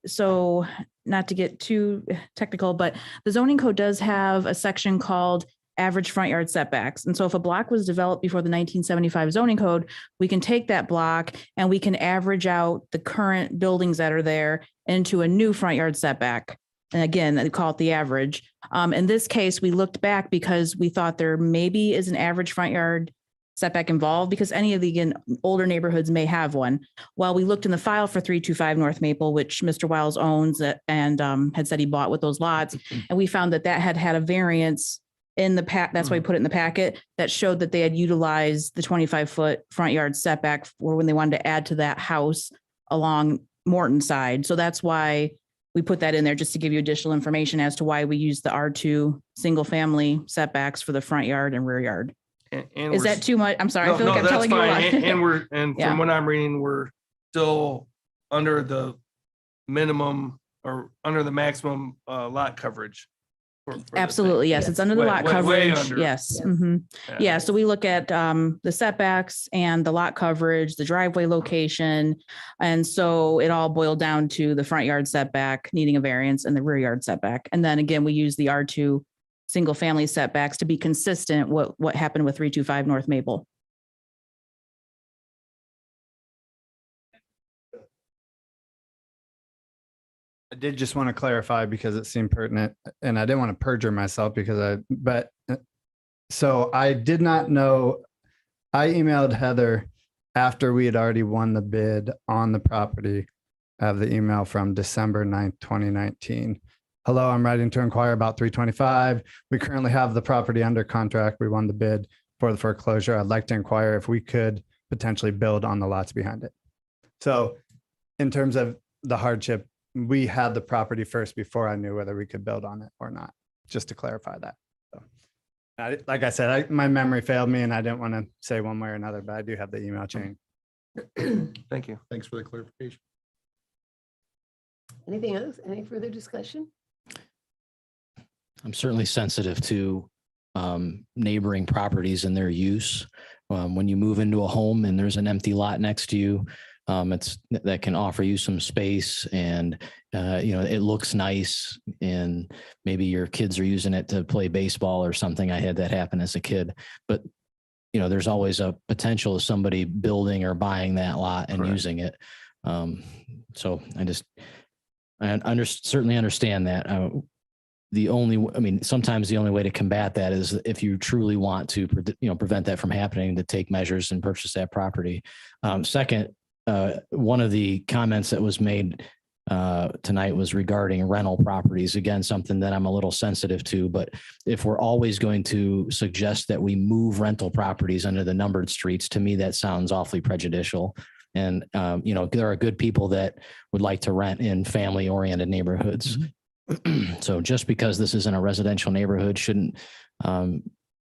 So not to get too technical, but the zoning code does have a section called average front yard setbacks. And so if a block was developed before the 1975 zoning code, we can take that block and we can average out the current buildings that are there into a new front yard setback. And again, they call it the average. In this case, we looked back because we thought there maybe is an average front yard setback involved, because any of the, again, older neighborhoods may have one. Well, we looked in the file for 325 North Maple, which Mr. Wiles owns and had said he bought with those lots. And we found that that had a variance in the pack. That's why we put it in the packet, that showed that they had utilized the 25-foot front yard setback for when they wanted to add to that house along Morton side. So that's why we put that in there, just to give you additional information as to why we use the R2 single family setbacks for the front yard and rear yard. And Is we're that too much? I'm sorry. I No, feel like no, I'm that's telling you a fine. lot. And Yeah. from what I'm reading, we're still under the minimum or under the maximum lot coverage. for the Absolutely. thing. Yes. It's under the Way- lot way coverage. under. Yes. Yes. Mhm. Yeah. So we look at the setbacks and the lot coverage, the driveway location. And so it all boiled down to the front yard setback needing a variance and the rear yard setback. And then again, we use the R2 single family setbacks to be consistent what happened with 325 North Maple. I did just want to clarify because it seemed pertinent, and I didn't want to perjure myself so I did not know. I emailed Heather after we had already won the bid on the property. I have the email from December 9th, 2019. Hello, I'm writing to inquire about 325. We currently have the property under contract. We won the bid for the foreclosure. I'd like to inquire if we could potentially build on the lots behind it. So in terms of the hardship, we had the property first before I knew whether we could build on it or not, just to clarify that. So, like I said, my memory failed me and I didn't want to say one way or another, but I do have the email chain. Thank you. Thanks for the clarification. Anything else? Any further discussion? I'm certainly sensitive to neighboring properties and their use. When you move into a home and there's an empty lot next to you, that can offer you some space, and it looks nice, and maybe your kids are using it to play baseball or something. I had that happen as a kid, but there's always a potential of somebody building or buying that lot and Correct. using it. So I certainly understand that. Sometimes the only way to combat that is if you truly want to, prevent that from happening, to take measures and purchase that property. Second, one of the comments that was made tonight was regarding rental properties. Again, something that I'm a little sensitive to, but if we're always going to suggest that we move rental properties under the numbered streets, to me, that sounds awfully prejudicial. And, there are good people that would like to rent in family oriented neighborhoods. So just because this isn't a residential neighborhood,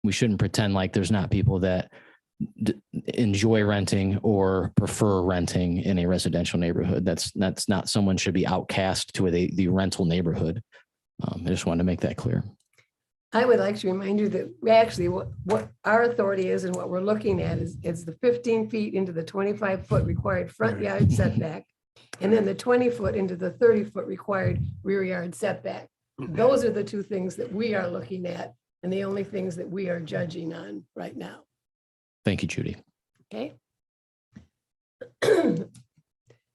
we shouldn't pretend like there's not people that enjoy renting or prefer renting in a residential neighborhood. That's not someone should be outcast to the rental neighborhood. I just wanted to make that clear. I would like to remind you that we actually, what our authority is and what we're looking at is the 15 feet into the 25-foot required front yard setback, and then the 20-foot into the 30-foot required rear yard setback. Those are the two things that we are looking at and the only things that we are judging on right now. Thank you, Judy. Okay.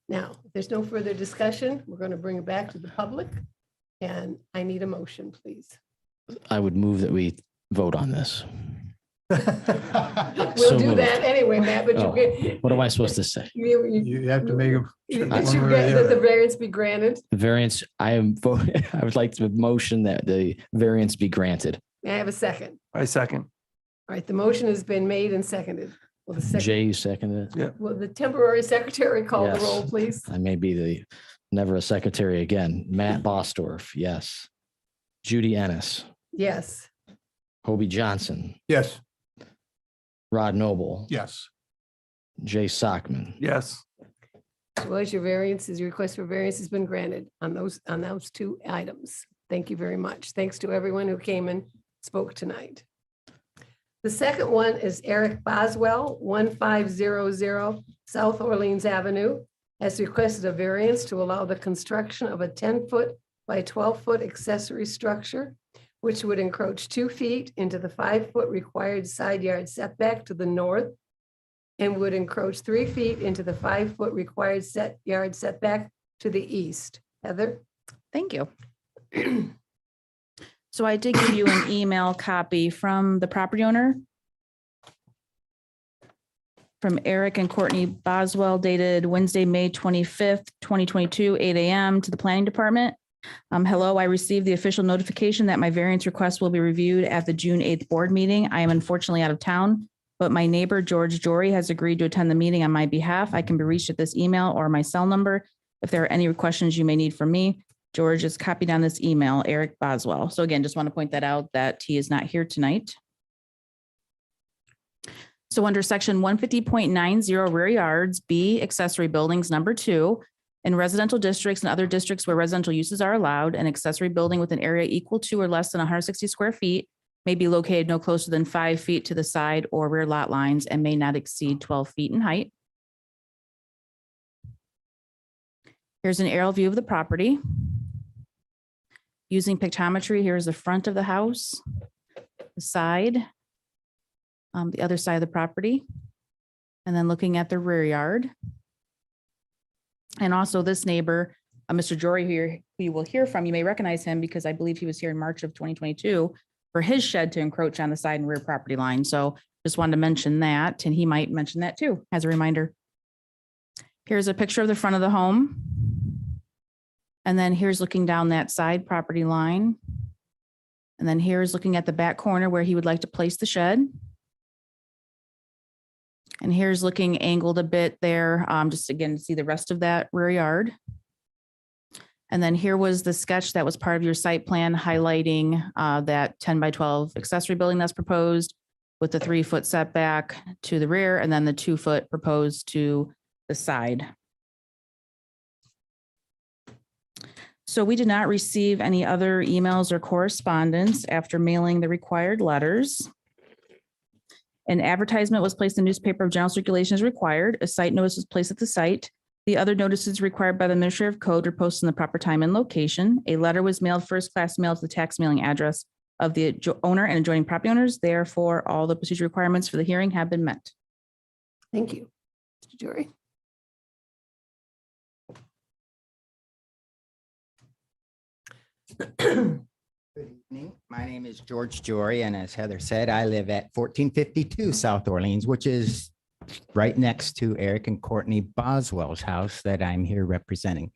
Now, if there's no further discussion, we're going to bring it back to the public, and I need a motion, please. I would move that we vote on this. We'll So do moved. that anyway, Matt, but Oh, you get. What am I supposed to say? You have to make them. That you get that the variance be granted. The variance, I would like to motion that the variance be granted. May I have a second? I second. All right, the motion has been made and seconded. Will the second, Jay, you seconded it? will the temporary secretary call the Yes. roll, please? I may be never a secretary again. Matt Bostorff, yes. Judy Ennis, Yes. Hobie Johnson, Yes. Rod Noble, Yes. Jay Sockman. Yes. So as your request for variance has been granted on those two items. Thank you very much. Thanks to everyone who came and spoke tonight. The second one is Eric Boswell, 1500 South Orleans Avenue, has requested a variance to allow the construction of a 10-foot by 12-foot accessory structure which would encroach 2 feet into the 5-foot required side yard setback to the north and would encroach 3 feet into the 5-foot required yard setback to the east. Heather? Thank you. So I did give you an email copy from the property owner, from Eric and Courtney Boswell, dated Wednesday, May 25th, 2022, 8 a.m. to the planning department. Hello, I received the official notification that my variance request will be reviewed at the June 8th board meeting. I am unfortunately out of town, but my neighbor, George Jory, has agreed to attend the meeting on my behalf. I can be reached at this email or my cell number. If there are any questions you may need from me, George is copied on this email, Eric Boswell. So again, just want to point that out that he is not here tonight. So under section 150.90 rear yards, B, accessory buildings, number 2, in residential districts and other districts where residential uses are allowed, an accessory building with an area equal to or less than 160 square feet may be located no closer than 5 feet to the side or rear lot lines and may not exceed 12 feet in height. Here's an aerial view of the property. Using pictometry, here's the front of the house, the side, the other side of the property, and then looking at the rear yard. And also this neighbor, Mr. Jory, who you will hear from, you may recognize him because I believe he was here in March of 2022 for his shed to encroach on the side and rear property line. So just wanted to mention that, and he might mention that too, as a reminder. Here's a picture of the front of the home. And then here's looking down that side property line. And then here's looking at the back corner where he would like to place the shed. And here's looking angled a bit there, just again to see the rest of that rear yard. And then here was the sketch that was part of your site plan highlighting that 10 by 12 accessory building that's proposed with the 3-foot setback to the rear and then the 2-foot proposed to the side. So we did not receive any other emails or correspondence after mailing the required letters. An advertisement was placed in the newspaper of general circulation as required. A site notice was placed at the site. The other notices required by the Ministry of Code were posted in the proper time and location. A letter was mailed first class mail to the tax mailing address of the owner and adjoining property owners. Therefore, all the procedure requirements for the hearing have been met. Thank you. Mr. Jory? Good evening. My name is George Jory, and as Heather said, I live at 1452 South Orleans, which is right next to Eric and Courtney Boswell's house that I'm here representing.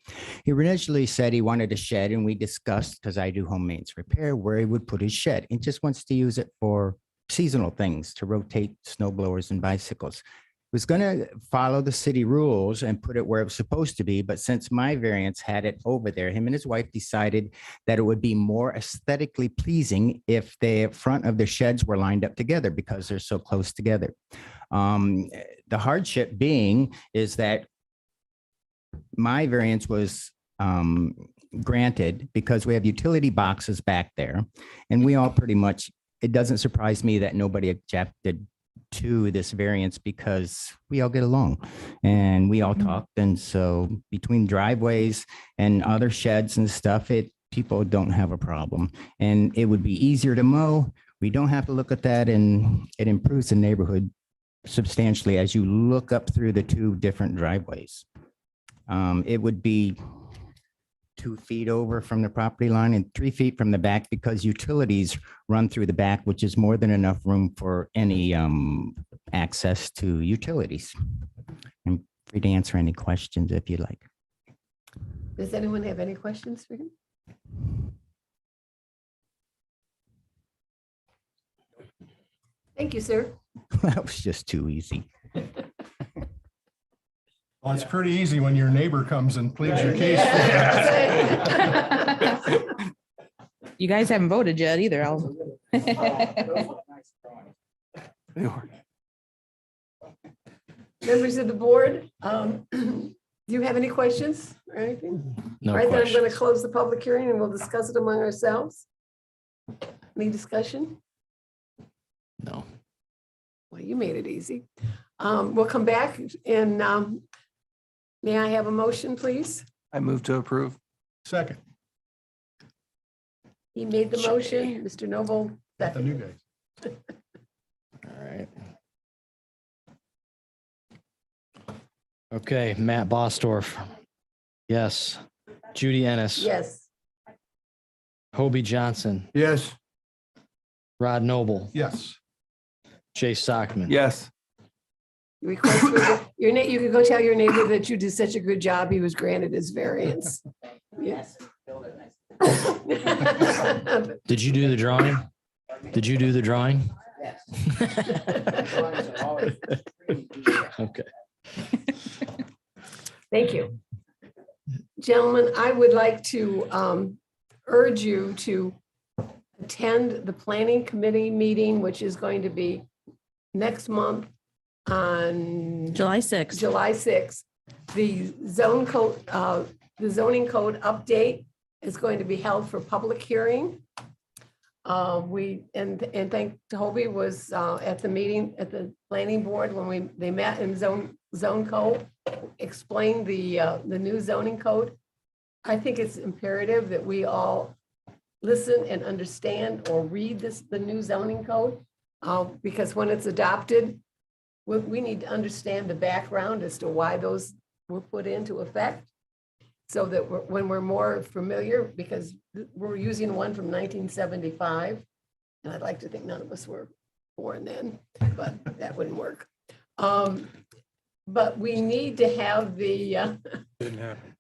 He originally said he wanted a shed, and we discussed, because I do home maintenance repair, where he would put his shed. He just wants to use it for seasonal things, to rotate snow blowers and bicycles. Was going to follow the city rules and put it where it was supposed to be. But since my variance had it over there, him and his wife decided that it would be more aesthetically pleasing if the front of the sheds were lined up together because they're so close together. The hardship being is that my variance was granted because we have utility boxes back there. And we all pretty much, it doesn't surprise me that nobody objected to this variance because we all get along and we all talked. And so between driveways and other sheds and stuff, people don't have a problem. And it would be easier to mow. We don't have to look at that, and it improves the neighborhood substantially as you look up through the 2 different driveways. It would be 2 feet over from the property line and 3 feet from the back because utilities run through the back, which is more than enough room for any access to utilities. I'm free to answer any questions if you'd like. Does anyone have any questions for him? Thank you, sir. That was just too easy. Well, it's pretty easy when your neighbor comes and pleads your case. You guys haven't voted yet either. Members of the board, do you have any questions or anything? No All right, then I'm going to questions. close the public hearing and we'll discuss it among ourselves. Any discussion? No. Well, you made it easy. We'll come back and may I have a motion, please? I move to approve. Second. He made the motion, Mr. Noble. Got the new seconded. guys. All right. Okay, Matt Bostorff. Yes. Judy Ennis. Yes, Hobie Johnson. Yes. Rod Noble. Yes. Jay Sockman. Yes. request for your you can go tell your neighbor that you did such a good job. He was granted his variance. Yes. Did you do the drawing? Did you do the drawing? Okay. Thank you. Gentlemen, I would like to urge you to attend the planning committee meeting, which is going to be next month on July 6th. July 6th. The zoning code update is going to be held for public hearing. And thank Hobie was at the meeting at the planning board when they met in zone code, explained the new zoning code. I think it's imperative that we all listen and understand or read the new zoning code, because when it's adopted, we need to understand the background as to why those were put into effect, so that when we're more familiar, because we're using one from 1975, and I'd like to think none of us were born then, but that wouldn't work. But we need to have the Didn't happen.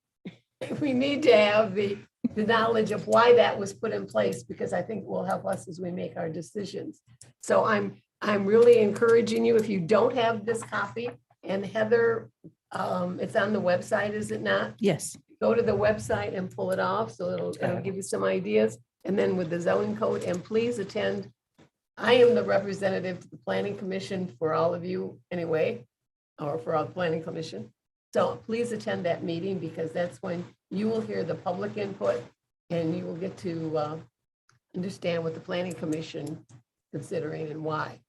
we need to have the knowledge of why that was put in place, because I think it will help us as we make our decisions. So I'm really encouraging you, if you don't have this copy, and Heather, it's on the website, is it not? Yes. Go to the website and pull it off, so it'll give you some ideas. And then with the zoning code, and please attend. I am the representative to the planning commission for all of you anyway, or for our planning commission. So please attend that meeting, because that's when you will hear the public input and you will get to understand what the planning commission is considering and why.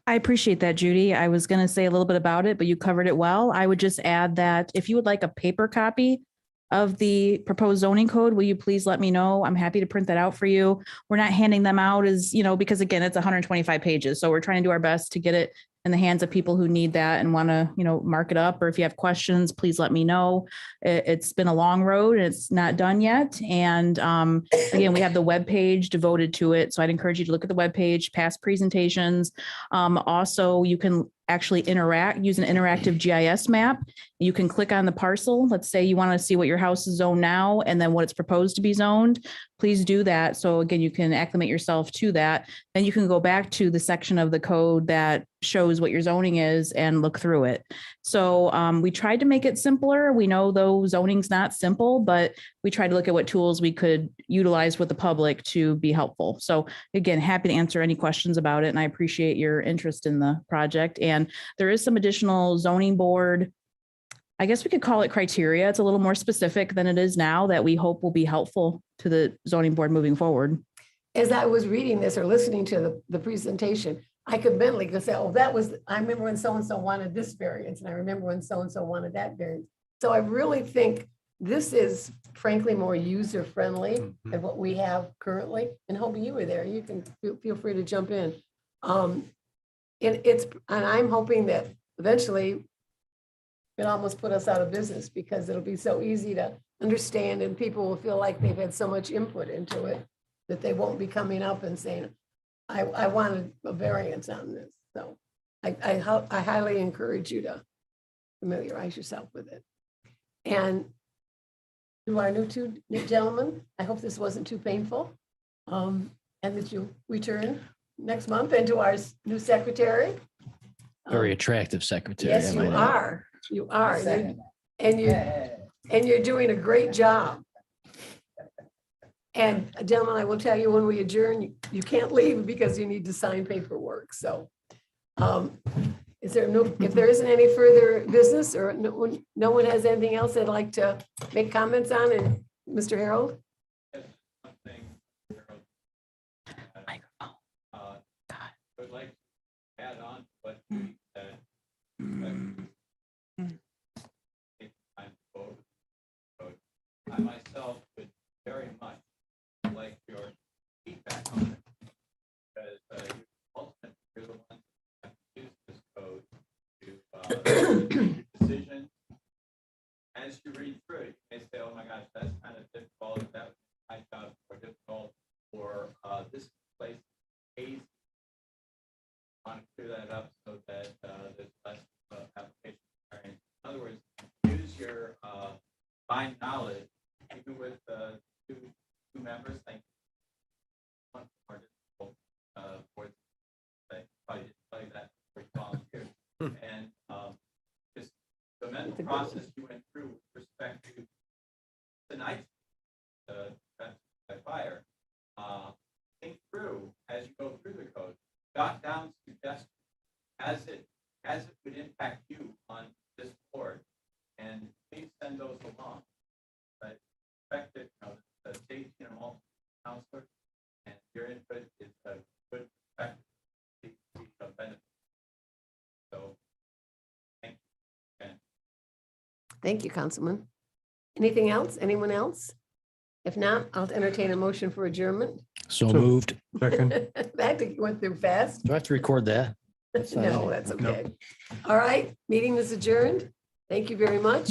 I appreciate that, Judy. I was going to say a little bit about it, but you covered it well. I would just add that if you would like a paper copy of the proposed zoning code, will you please let me know? I'm happy to print that out for you. We're not handing them out as, because again, it's 125 pages. So we're trying to do our best to get it in the hands of people who need that and want to, mark it up. Or if you have questions, please let me know. It's been a long road and it's not done yet. And again, we have the webpage devoted to it. So I'd encourage you to look at the webpage, past presentations. Also, you can actually use an interactive GIS map. You can click on the parcel. Let's say you want to see what your house is zoned now and then what it's proposed to be zoned. Please do that. So again, you can acclimate yourself to that. Then you can go back to the section of the code that shows what your zoning is and look through it. So we tried to make it simpler. We know though zoning's not simple, but we tried to look at what tools we could utilize with the public to be helpful. So again, happy to answer any questions about it. And I appreciate your interest in the project. And there is some additional zoning board, I guess we could call it criteria. It's a little more specific than it is now that we hope will be helpful to the zoning board moving forward. As I was reading this or listening to the presentation, I could mentally go say, oh, I remember when so-and-so wanted this variance, and I remember when so-and-so wanted that variance. So I really think this is frankly more user-friendly than what we have currently. And Hobie, you were there. You can feel free to jump in. And I'm hoping that eventually it almost put us out of business, because it'll be so easy to understand and people will feel like they've had so much input into it that they won't be coming up and saying, I wanted a variance on this. So I highly encourage you to familiarize yourself with it. And to our new two gentlemen, I hope this wasn't too painful, and that you return next month. And to our new secretary. Very attractive secretary. Yes, you are. You are. And you're doing a great job. And gentlemen, I will tell you, when we adjourn, you can't leave because you need to sign paperwork. So if there isn't any further business, or no one has anything else they'd like to make comments on, and Mr. Harold? Would like to add on to what you said. I myself would very much like your process you went through with respect to tonight's that fire. Think through as you go through the code, jot down suggestions as it would impact you on this board, and please send those along. But expect that, the state, multiple counselors, and your input is a good perspective. Benefit. So, thank you. Thank you, Councilman. Anything else? Anyone else? If not, I'll entertain a motion for adjournment. So moved. Second. That went through fast. Do I have to record that? No, that's okay. All right, meeting is adjourned. Thank you very much.